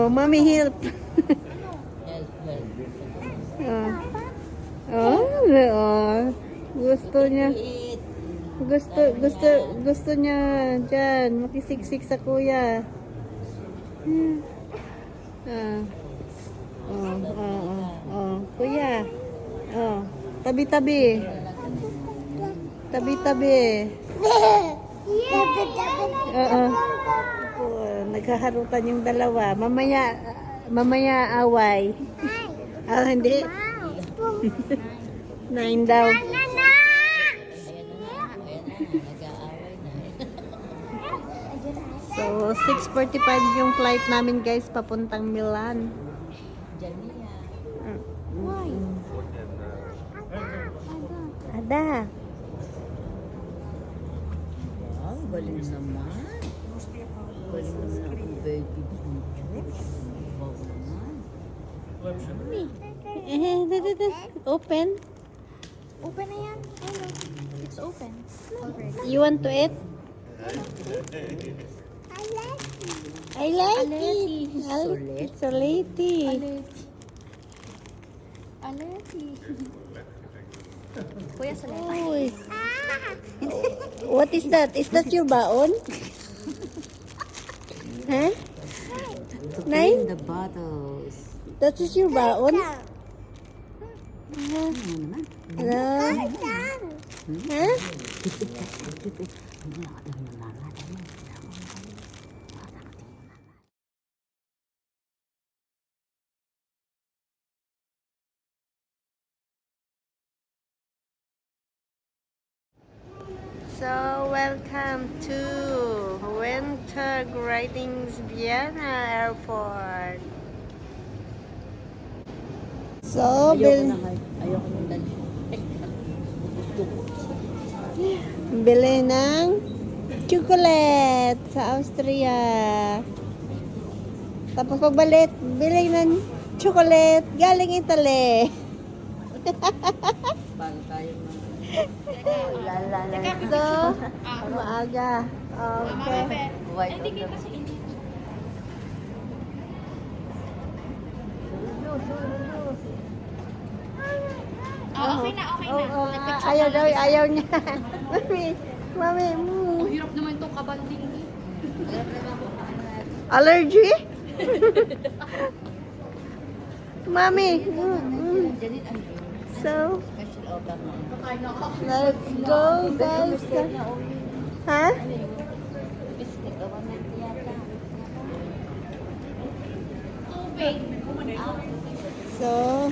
Oh, mommy help. Help, help. Oh, gusto niya. Eat. Gusto niya dyan. Makisiksik sa kuya. Kuya. Tabi-tabi. Tabi-tabi. Naghaharutan yung dalawa. Mamaya away. Hindi. 9 daw. Ayan na nga. Nag-aaway na. So, 6:45 yung flight namin guys, papuntang Milan. Jamia. Ada. Wow, galing naman. Galing naman ang baby. Wow naman. Open. Open na yan. Hello. It's open. Already. You want to eat? I like Aleti. it. Salty. Aleti. Kuya Solet. Uy. What is that? Is that your baon? Huh? To Nine? clean the bottles. That is your baon? Ano naman? Hello? Huh? So, welcome to Winter Greetings Vienna Airport. So, Ayoko ng lunch. bili ng chocolate sa Austria. Tapos pabalik, bili ng chocolate galing Italy. Bago tayo So, maaga. Okay. White on the... Okay na. Ayaw niya. Mami. Ang hirap naman itong kabanding. Allergy? Mami. So, Special order na. let's go guys. Ha? Biscuit o mamit yata. So,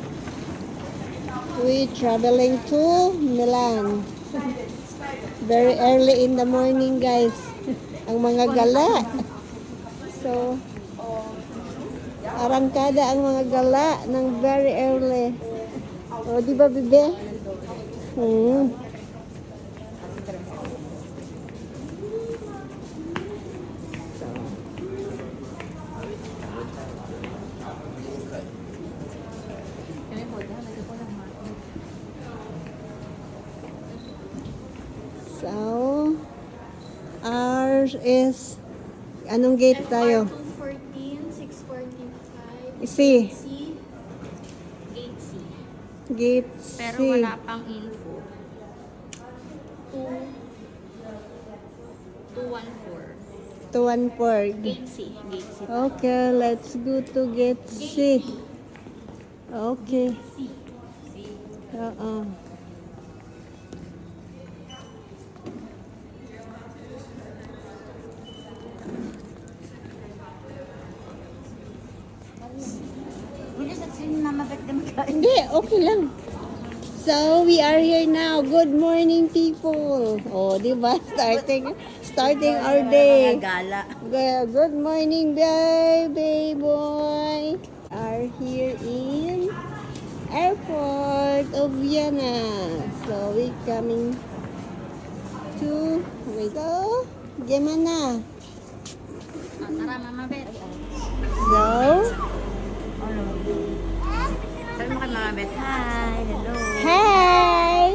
we traveling to Milan. Very early in the morning, guys. Ang mga gala. So, arangkada ang mga gala ng very early. O, di ba, bebe? So, ours is, anong gate tayo? 214, 645, C. C, 8C. Gate C. Pero wala pang info. 214. 214. Gate C. Gate C. Okay, let's go to gate C. Okay. Hindi, okay lang. So, we are here now. Good morning, people. Oh, di ba? Starting our day. Gala. Good morning, baby boy. Are here in airport of Vienna. So, we coming to, we go, Gemana. Tara, Mama Bet. So, Sabi mo kay Mama Bet, hi, hello. hi!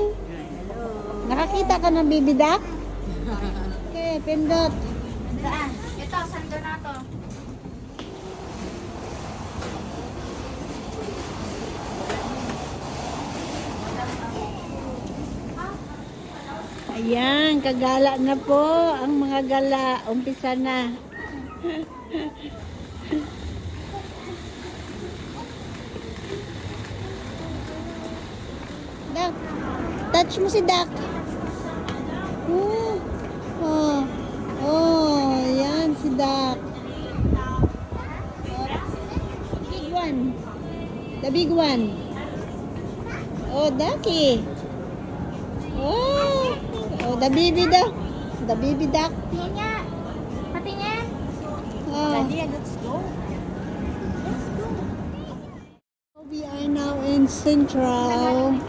Hello. Nakakita ka ng bibidak? Okay, pindot. Saan? Ito, sando na to. Yan, kagala na po ang mga gala. Umpisa na. Dak, touch mo si Dak. Oh, oh, oh, yan si Dak. Big one. The big one. Oh, Ducky. Oh, oh, the baby duck. The baby duck. Niya. Patingin. Oh. Let's go. We are now in Central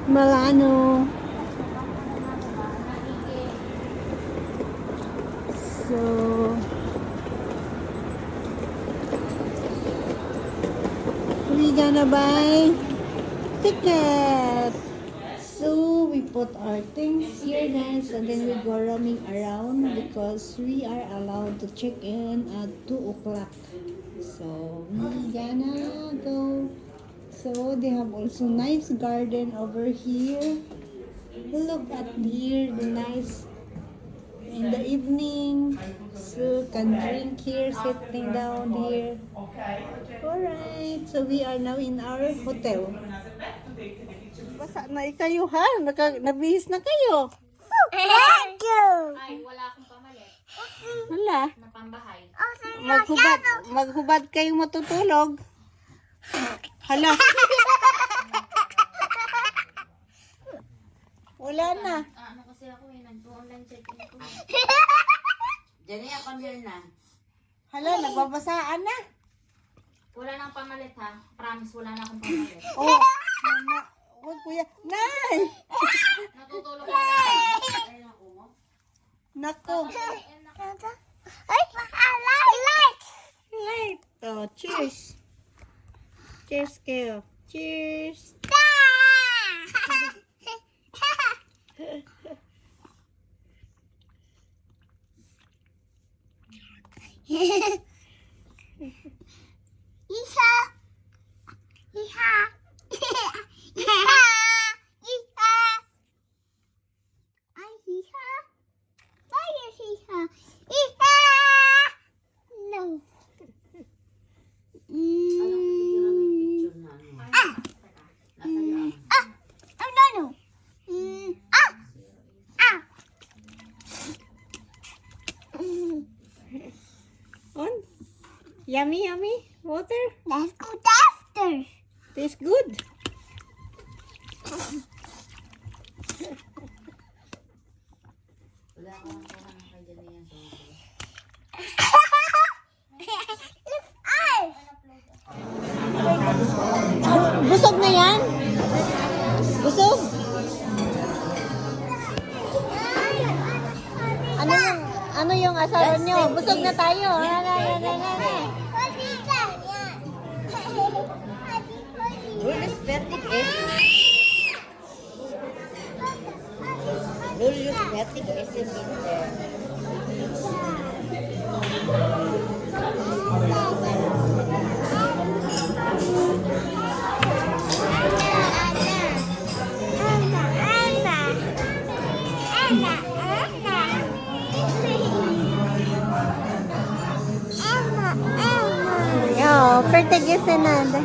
Milano. So, we gonna buy ticket. So we put our things here, guys, and then we go roaming around because we are allowed to check in at 2 o'clock. So we gonna go. So they have also nice garden over here. Look at here, the nice in the evening. So can drink here, sitting down here. Alright, so we are now in our hotel. Basa na kayo ha? Nabihis na kayo. Ay, wala akong pamalit. Wala. Na pambahay. Maghubad kayong matutulog. Hala. Wala na. Ano kasi ako eh, nag-online check-in ko. Diyan na yan, pamilya na. Hala, nagbabasaan na. Wala nang pamalit ha. Promise, wala na akong pamalit. Oh, mama. Huwag kuya. Nay! Natutulog ako. Ay, naku mo. Nako. Ay, light! Light. Oh, cheers. Cheers kayo. Cheers. Isa! Iha! Iha! Iha! Ay, iha! Ay, iha! Iha! No. Alam ko, picture na may picture na ano. Nasa iyo. Oh, no, no. Ah! Ah! On. Yummy, yummy. Water. Let's go after. Tastes good. Wala akong kuha ng kay dyan na yan. Ay! Busog na yan? Busog? Ano yung asaran nyo? Busog na tayo. Julius Vertic es. Julius Vertic es yung winter. Oh, pertigis na nada.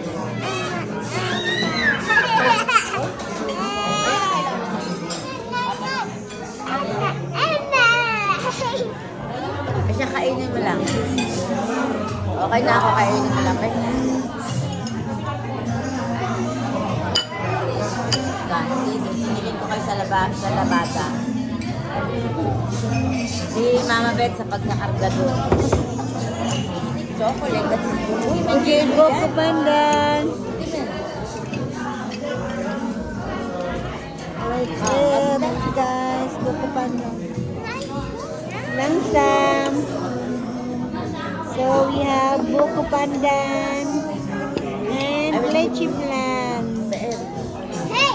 Kasi kainin mo lang. Okay na ako, kainin mo lang. Sinilin ko kayo sa labada. Si Mama Beth sa pagkakarga doon. Chocolate. Uy, may Okay, Buko Pandan. Right there, guys. Buko Pandan. Langsam. So we have Buko Pandan and Leche Plan. Hey!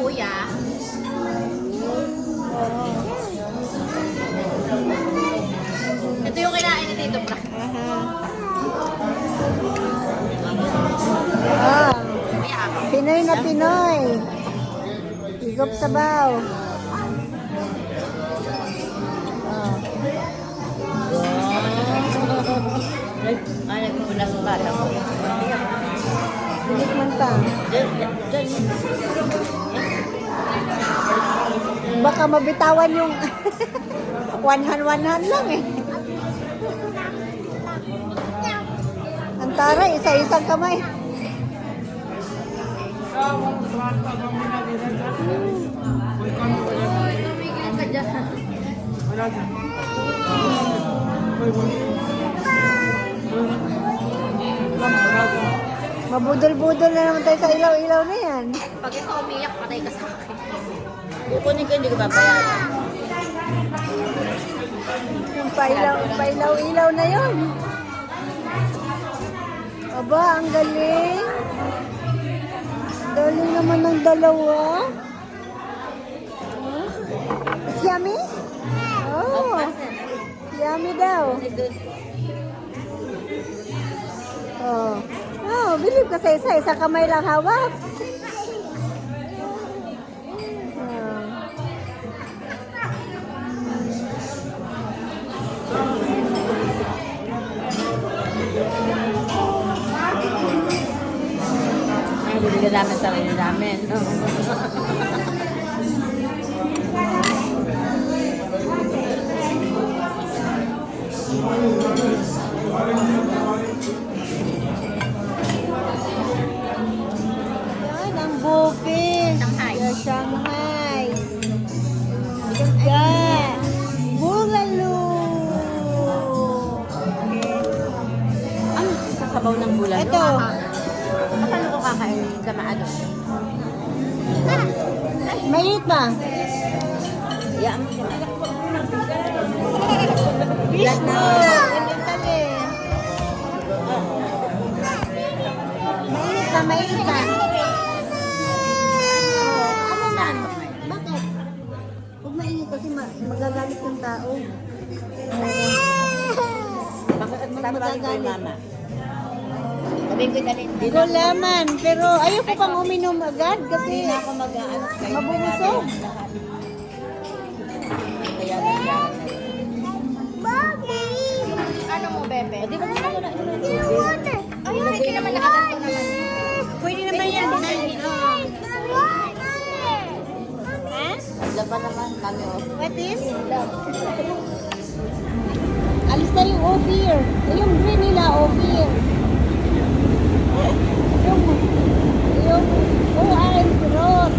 Kuya. Ito yung kinain ni Tito Pra. Ah, Pinoy na Pinoy. Higop sabaw. Oh. Ay, nagpula sa bata ko. Higop man ta. Baka mabitawan yung one-hand lang eh. Antara, isa-isang kamay. Mabudol-budol na naman tayo sa ilaw-ilaw na yan. Pag ikaw umiyak, patay ka sa akin. Kukunin ko, hindi ko babayaran. Yung pailaw-ilaw na yun. Aba, ang galing. Galing naman ng dalawa. It's yummy? Oh, yummy daw. Oh. Oh, believe ka sa isa kamay lang hawak. Oh. Ay, bibigyan namin sarili namin. No? Yan, ang bukid. Shanghai. Sa Shanghai. Yan. Boogaloo. Ano sa sabaw ng bulan? Ito. Paano ko kakain sa maado? Mainit ba? Yan mo siya. Fish na. Mainit na. Ano na? Bakit? Huwag mainit kasi magagalit yung tao. Bakit tawagin ko yung mama? Sabihin ko dali. Hindi ko laman, pero ayoko pang uminom agad kasi Hindi na ako mag-ano. mabubusog. Kaya nangyari. Ano mo, Bebe? O, di ba naman wala ito? Ay, hindi naman nakaganto naman. Pwede naman yan. Ha? Laban naman kami. What is? Alis na yung ophir. Yung green nila, ophir. Yung orange rose.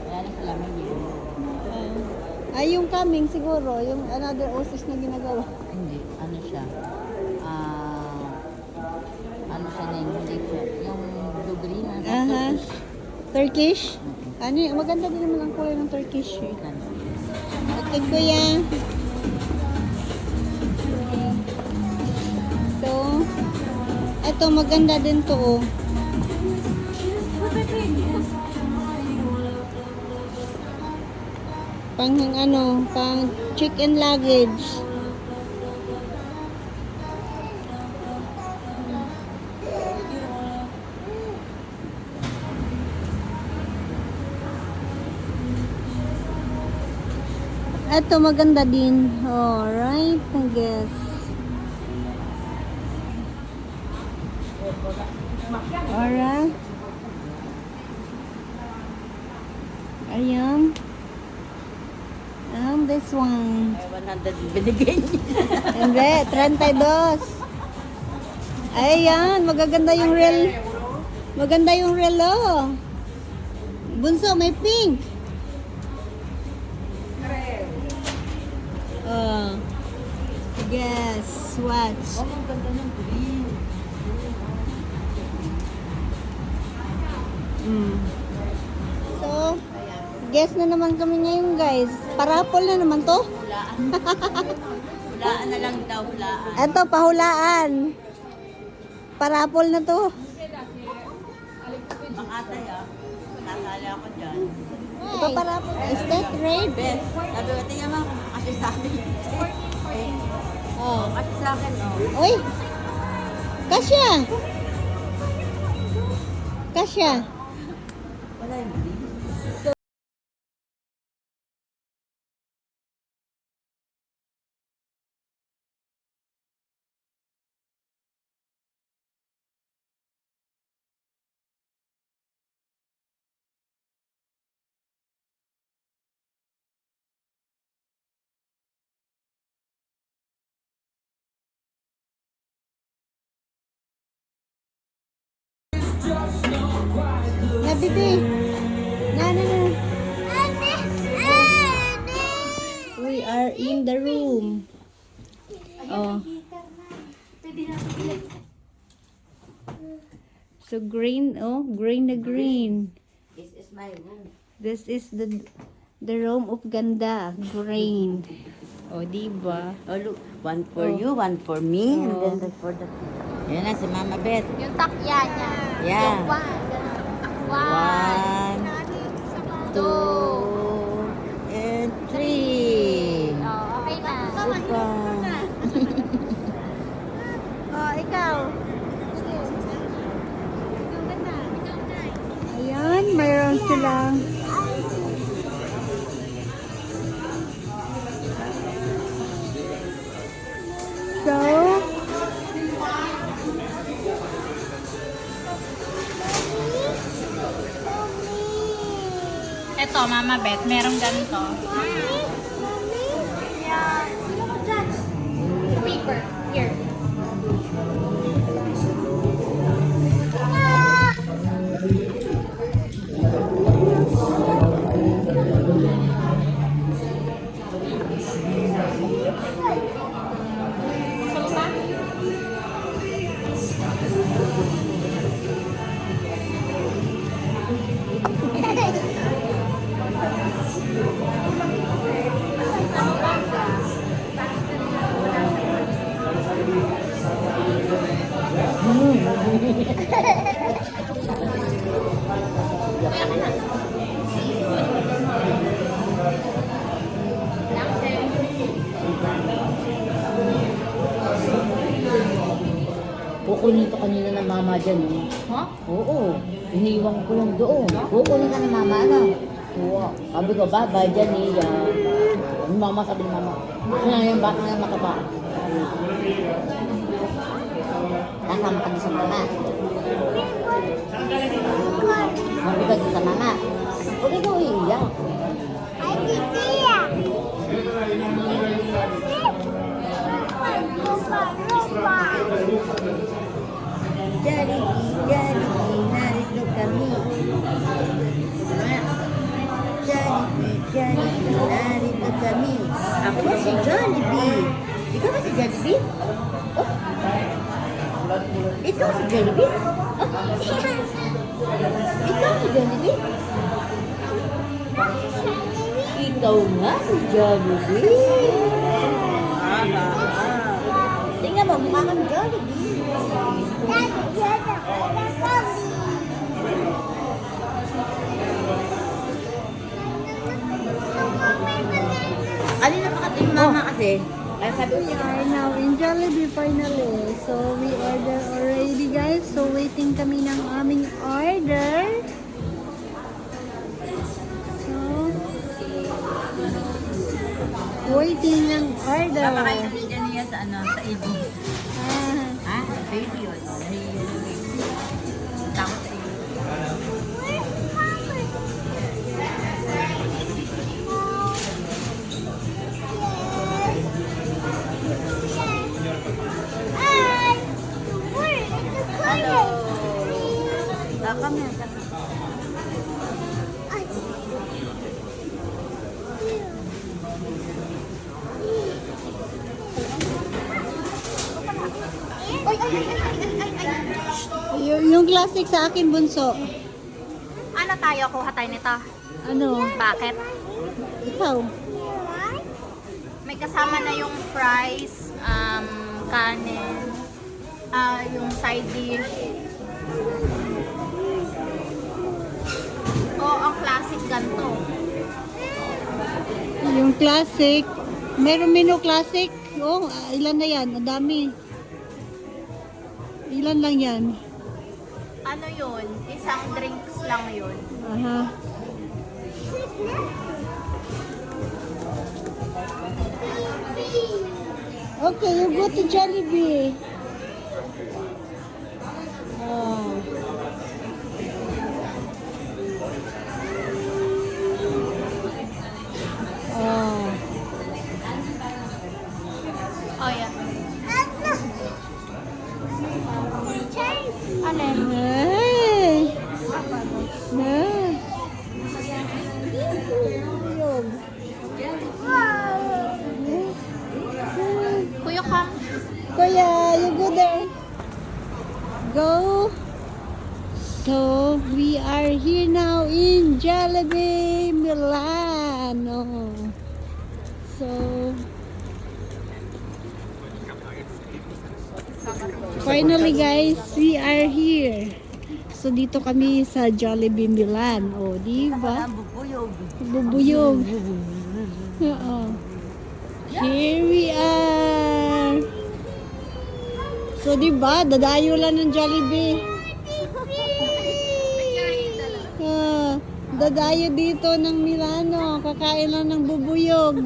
Wala na sa lamig yun. Ay, yung coming siguro. Yung another osis na ginagawa. Hindi. Ano siya? Ano siya na hindi siya. Yung blue green. Aha. Turkish? Ano yun? Maganda din naman ang kulay ng Turkish eh. Okay, kuya. Ito, maganda din to oh. Pang ano, pang chicken luggage. Ito, maganda din. Alright, I guess. Alright. Ayan. This one. 100 binigay niya. Hindi, 32. Ayan, magaganda yung rel. Maganda yung relo. Bunso, may pink. Oh. Guess what? Oh, ang ganda ng green. So, guess na naman kami ngayon, guys. Parapol na naman to. Hulaan. Hulaan na lang daw, hulaan. Eto, pahulaan. Parapol na to. Makatay ah. Nasali ako dyan. Ito parapol. State rate. Best. Sabi ko, tingnan mo kasi sa akin. Oh. Kasi sa akin, oh. Uy! Kasya! Kasya! Wala yung Na, bibi. Na. We are in the room. Oh. So green, oh, green na green. This is my room. This is the room of ganda, green. Oh, diba? Oh, look. One for Oh. you, one for me, and Oh. then for the... Yan na si Mama Beth. Yung takya niya. Yeah. Yung one. One, two, and three. Oh, okay na. Super. Oh, ikaw. Ayan, mayroon silang so, Ito, Mama Beth, merong ganito. Paper. Here. Kukunin ko kanina ng mama dyan. Eh. Huh? Oo. Iniwan ko lang doon. Kukunin ka ng mama, ano? Oo. Sabi ko, bye dyan eh. Yung mama, sabi ng mama, gusto na yung bata na mataba. Kasama ka sa mama. Sabi ka sa mama. Huwag ikaw iiyak. Jollibee, narito kami. Jollibee, narito kami. Ako si Jollibee. Ikaw ba si Jollibee? Oh. Ikaw si Jollibee? Oh. Ikaw si Jollibee? Ikaw nga si Jollibee. Tingnan mo, mukha kang Jollibee. Alin na pakating mama kasi? Kaya sabi ko we are now in Jollibee finally. So, we order already, guys. So, waiting kami ng aming order. So, waiting ng order. Papakainan niya sa ano, sa AB. Ah, Ha? Sa AB yun. Takot sa AB. Hello. Come here. yung classic sa akin, bunso. Ano tayo? Kuha tayo nito. Ano? Bakit? Ikaw. May kasama na yung fries, kanin, yung side dish. O, ang classic ganito. Yung classic. Meron menu classic. Oh, ilan na yan? Ang dami. Ilan lang yan? Ano yun? Isang drinks lang yun. Aha. Okay, you go to Jollibee. Oh. Oh. Oh, yeah. Alin? Hey. Hey. Yun. Kuya Kang. Kuya, you go there. Go. So, we are here now in Jollibee, Milano. So, finally guys, we are here. So, dito kami sa Jollibee, Milan. O, di ba? Bubuyog. Oo. Here we are. So, di ba? Dadayo lang ng Jollibee. Dadayo dito ng Milano. Kakain lang ng bubuyog.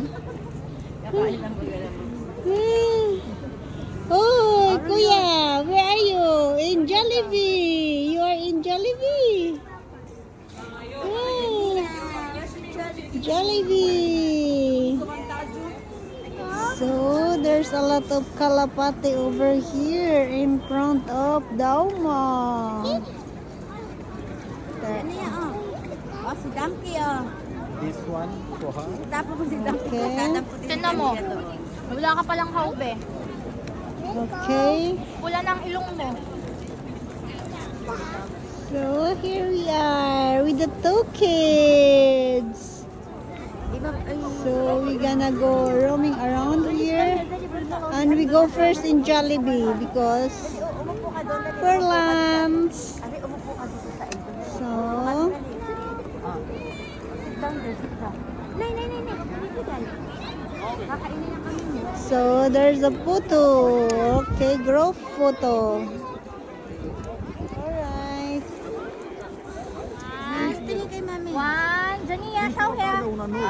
Oh, Kuya, where are you? In Jollibee. You are in Jollibee. Oh, Jollibee. So, there's a lot of kalapate over here in front of Dauma. Si Donkey, oh. This one for her. Tapos ko si Donkey. Okay. Dadampo din Tignan mo. Wala ka palang kaube. Okay. Pula ng ilong mo. So, here we are with the two kids. So, we're gonna go roaming around here. And we go first in Jollibee because Umupo ka doon. for lunch. Abi, umupo ka dito sa ito. So, Sit down there, sit down. Nay. Dito tayo. Kakainin na kami. so there's a photo. Okay, group photo. Alright. Tingin kay mami. One. Jania, show here. 1, 2,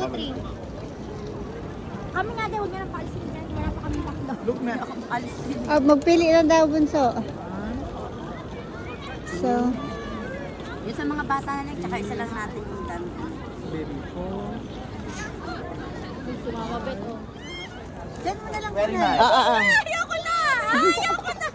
3. Kami nga daw, huwag niyo nang paalisin dyan. Wala pa kami tatlo. Look na. Alis din. Magpili lang daw bunso. So, Yung sa mga bata na lang, tsaka isa lang natin yung dami. Baby four. Sumamabit, oh. Diyan mo na lang Very muna. nice. Ayoko na! Ayoko na!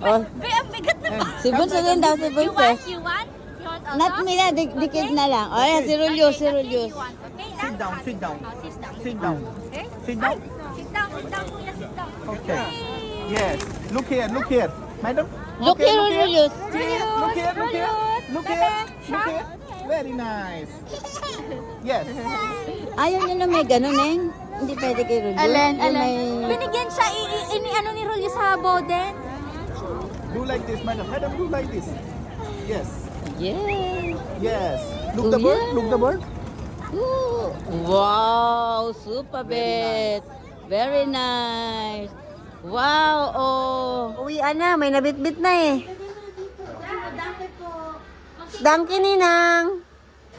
Oh, Be, ang bigat na ba? si Bunso din daw, si You Bunso. want? You want? You want also? Not me na, dikit na lang. O, yan, si Rulius, si Okay, Rulius. you want. Okay, Sit down, sit down. Oh, sit down. Sit down. Okay? Sit down. Sit down, kuya, sit down. Okay. Yes. Look here. Madam. Look Okay, here, Rulius. Look here. Look here. Look here. Very nice. Yes. Ayaw niyo na may ganun, eh. Hindi pwede kay Rulius. Alin, Yung alin. may- Binigyan siya, ano ni Rolly sa Boden. Do like this, madam. Madam, do like this. Yes. Yeah. Yes. Oh, Look the bird. yeah. Look the bird. Ooh. Wow, super bet. Very nice. Wow, oh. uwian na. May nabitbit na eh. Donkey Ninang.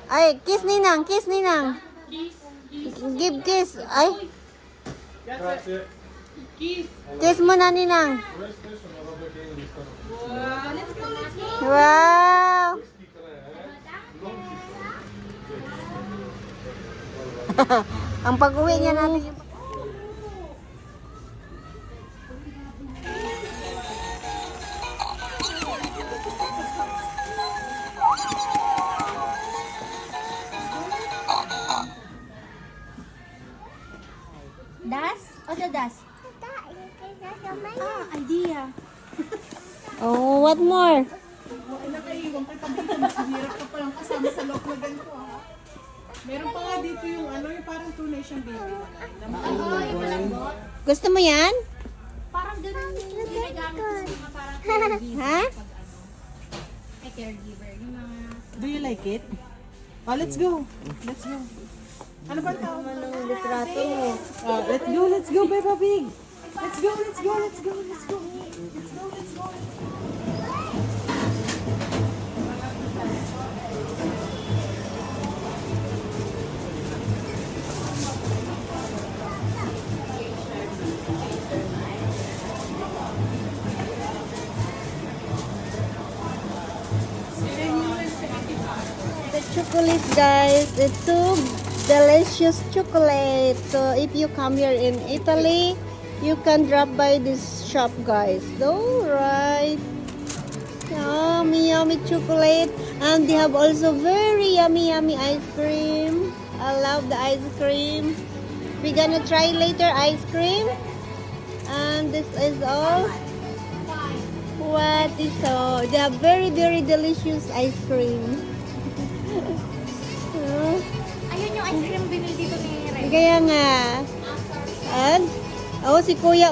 Ay, kiss Ninang. Give kiss. Ay. Kiss mo na Ninang. Wow. Ang pag-uwi niya natin yung Das? O sa das? Ah, idea. Oh, what more? Meron pa nga dito yung ano, yung parang tunay siyang baby. Gusto mo yan? Parang ganun yung ginagamit ko sa mga parang Ha? caregiver. Yung mga... Do you like it? Oh, let's go. Let's go. Ano ba tawag? Anong litrato mo? Let's go, Peppa Pig. Let's go. Let's go. Let's go. Let's go. The chocolate, guys. It's so delicious chocolate. So if you come here in Italy, you can drop by this shop, guys. Alright. Yummy chocolate. And they have also very yummy ice cream. I love the ice cream. We're gonna try later ice cream. And this is all. What is so? They have very delicious ice cream. Ayun yung ice cream binili dito ni Ray. Kaya nga. And, si Kuya,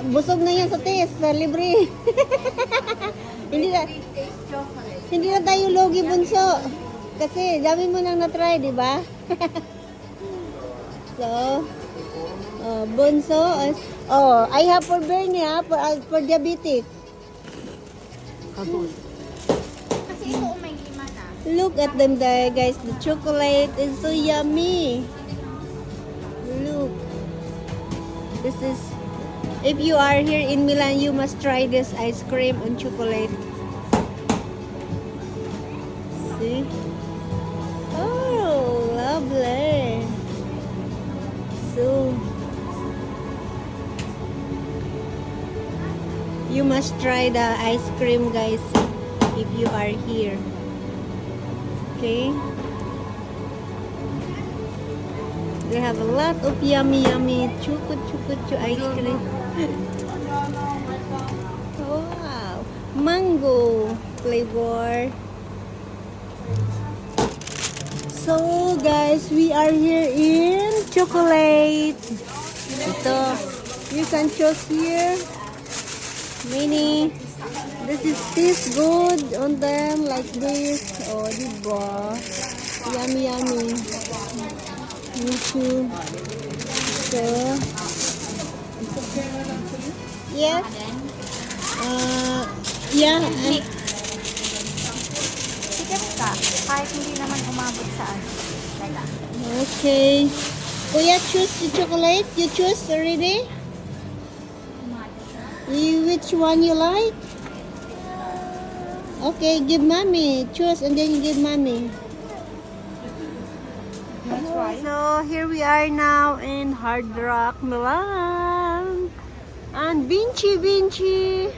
busog na yan sa test, sa libre. hindi na tayo logi, bunso. Kasi, dami mo nang na-try, di ba? So, bunso, I have for Bernie, for diabetic. Kasi ito may lima na. Look at them there, guys. The chocolate is so yummy. Look. This is, if you are here in Milan, you must try this ice cream and chocolate. See? Oh, lovely. So, you must try the ice cream, guys, if you are here. Okay. They have a lot of yummy choco ice cream. Wow. Mango flavor. So guys, we are here in chocolate. Ito. You can choose here. Many. This is tastes good on them like this. Oh, diba? Yummy. Me too. So, yes. Yeah. Sige ka. Kahit hindi naman umabot sa ano. Teka. Okay. Kuya, choose the chocolate. You choose already? Which one you like? Okay, give mommy. Choose and then give mommy. So here we are now in Hard Rock, Milan. And Vinci.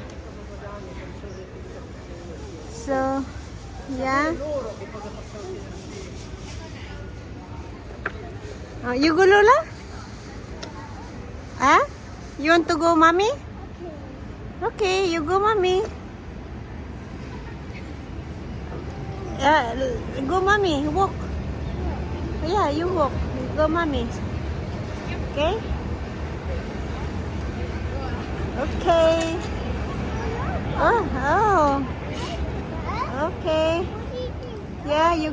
So, yeah. You go, Lola? Huh? You want to go, mommy? Okay, you go, mommy. Go, mommy. Walk. Yeah, you walk. Go, mommy. Okay? Okay. Oh. Okay. Yeah, you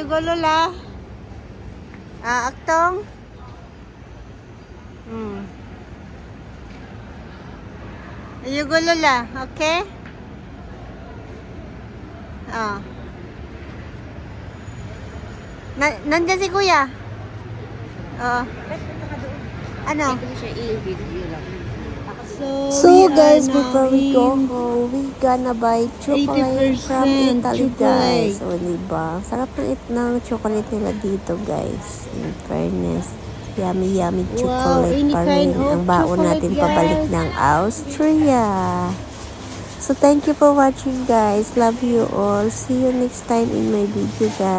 go, Lola. Aktong. You go, Lola. Okay? Nandiyan si Kuya. Ano? So guys, before we go home, we gonna buy chocolate from 80% Italy, chocolate. guys. O diba? Sarap ng chocolate nila dito, guys. In fairness, yummy chocolate any pa kind rin of ang baon chocolate, natin pabalik guys. ng Austria. So thank you for watching, guys. Love you all. See you next time in my video, guys.